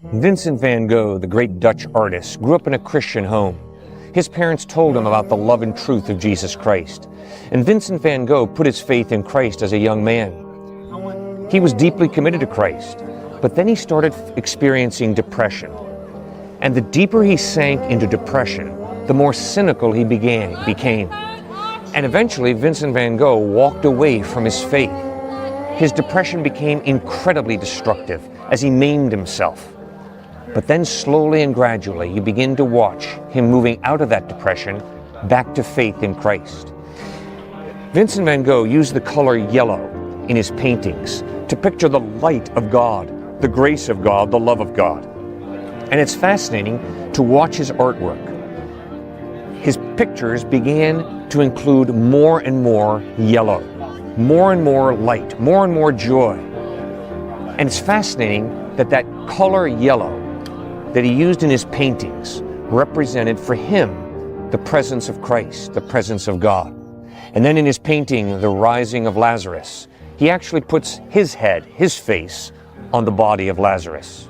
Vincent van Gogh, the great Dutch artist, grew up in a Christian home. His parents told him about the love and truth of Jesus Christ. And Vincent van Gogh put his faith in Christ as a young man. He was deeply committed to Christ, but then he started experiencing depression. And the deeper he sank into depression, the more cynical he became. And eventually, Vincent van Gogh walked away from his faith. His depression became incredibly destructive as he maimed himself. But then slowly and gradually, you begin to watch him moving out of that depression back to faith in Christ. Vincent van Gogh used the color yellow in his paintings to picture the light of God, the grace of God, the love of God. And it's fascinating to watch his artwork. His pictures began to include more and more yellow, more and more light, more and more joy. And it's fascinating that that color yellow that he used in his paintings represented for him the presence of Christ, the presence of God. And then in his painting, The Rising of Lazarus, he actually puts his head, his face, on the body of Lazarus.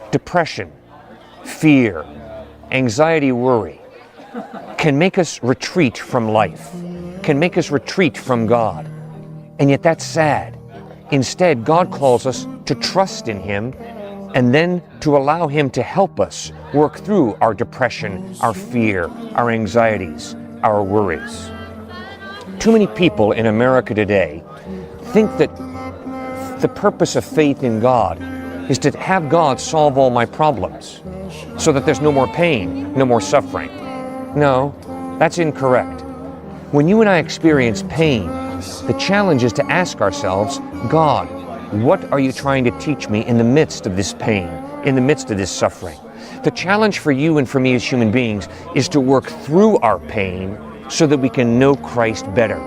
Depression, fear, anxiety, worry can make us retreat from life, can make us retreat from God. And yet that's sad. Instead, God calls us to trust in Him and then to allow Him to help us work through our depression, our fear, our anxieties, our worries. Too many people in America today think that the purpose of faith in God is to have God solve all my problems so that there's no more pain, no more suffering. No, that's incorrect. When you and I experience pain, the challenge is to ask ourselves, God, what are you trying to teach me in the midst of this pain, in the midst of this suffering? The challenge for you and for me as human beings is to work through our pain so that we can know Christ better.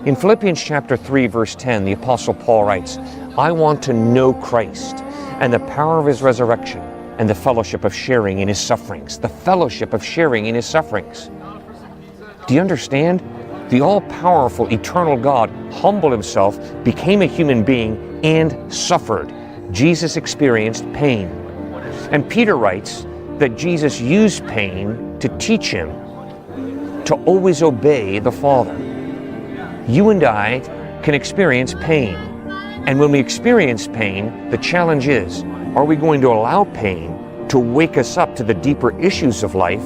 In Philippians chapter 3, verse 10, the Apostle Paul writes, I want to know Christ and the power of His resurrection and the fellowship of sharing in His sufferings. The fellowship of sharing in His sufferings. Do you understand? The all-powerful, eternal God humbled Himself, became a human being, and suffered. Jesus experienced pain. And Peter writes that Jesus used pain to teach him to always obey the Father. You and I can experience pain. And when we experience pain, the challenge is, are we going to allow pain to wake us up to the deeper issues of life,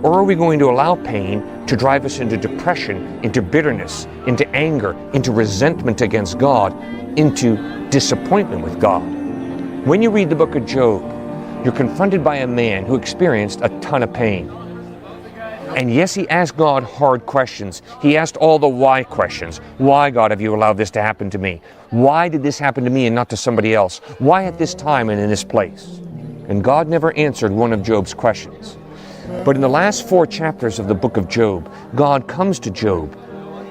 or are we going to allow pain to drive us into depression, into bitterness, into anger, into resentment against God, into disappointment with God? When you read the book of Job, you're confronted by a man who experienced a ton of pain. And yes, he asked God hard questions. He asked all the why questions. Why, God, have you allowed this to happen to me? Why did this happen to me and not to somebody else? Why at this time and in this place? And God never answered one of Job's questions. But in the last 4 chapters of the book of Job, God comes to Job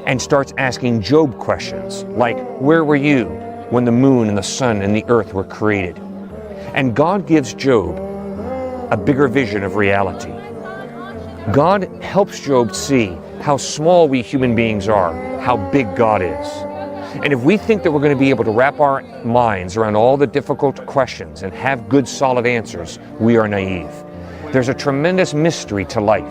and starts asking Job questions like, where were you when the moon and the sun and the earth were created? And God gives Job a bigger vision of reality. God helps Job see how small we human beings are, how big God is. And if we think that we're going to be able to wrap our minds around all the difficult questions and have good solid answers, we are naive. There's a tremendous mystery to life,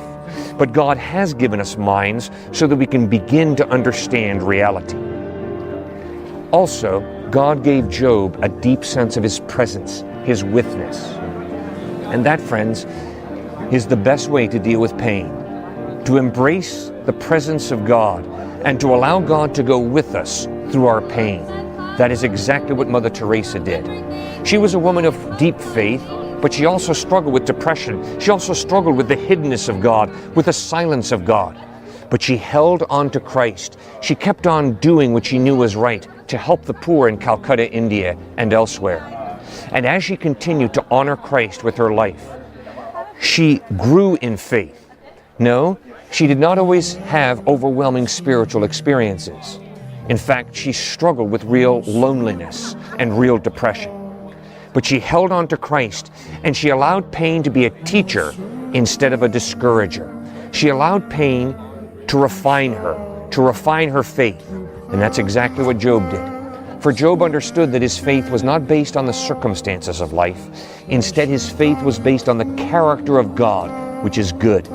but God has given us minds so that we can begin to understand reality. Also, God gave Job a deep sense of His presence, His witness. And that, friends, is the best way to deal with pain, to embrace the presence of God and to allow God to go with us through our pain. That is exactly what Mother Teresa did. She was a woman of deep faith, but she also struggled with depression. She also struggled with the hiddenness of God, with the silence of God. But she held on to Christ. She kept on doing what she knew was right to help the poor in Calcutta, India, and elsewhere. And as she continued to honor Christ with her life, she grew in faith. No, she did not always have overwhelming spiritual experiences. In fact, she struggled with real loneliness and real depression. But she held on to Christ, and she allowed pain to be a teacher instead of a discourager. She allowed pain to refine her faith. And that's exactly what Job did. For Job understood that his faith was not based on the circumstances of life. Instead, his faith was based on the character of God, which is good.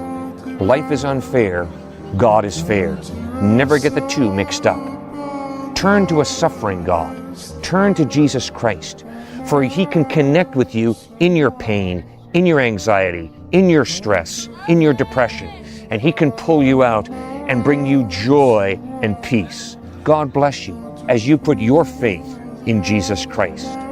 Life is unfair. God is fair. Never get the two mixed up. Turn to a suffering God. Turn to Jesus Christ, for He can connect with you in your pain, in your anxiety, in your stress, in your depression, and He can pull you out and bring you joy and peace. God bless you as you put your faith in Jesus Christ.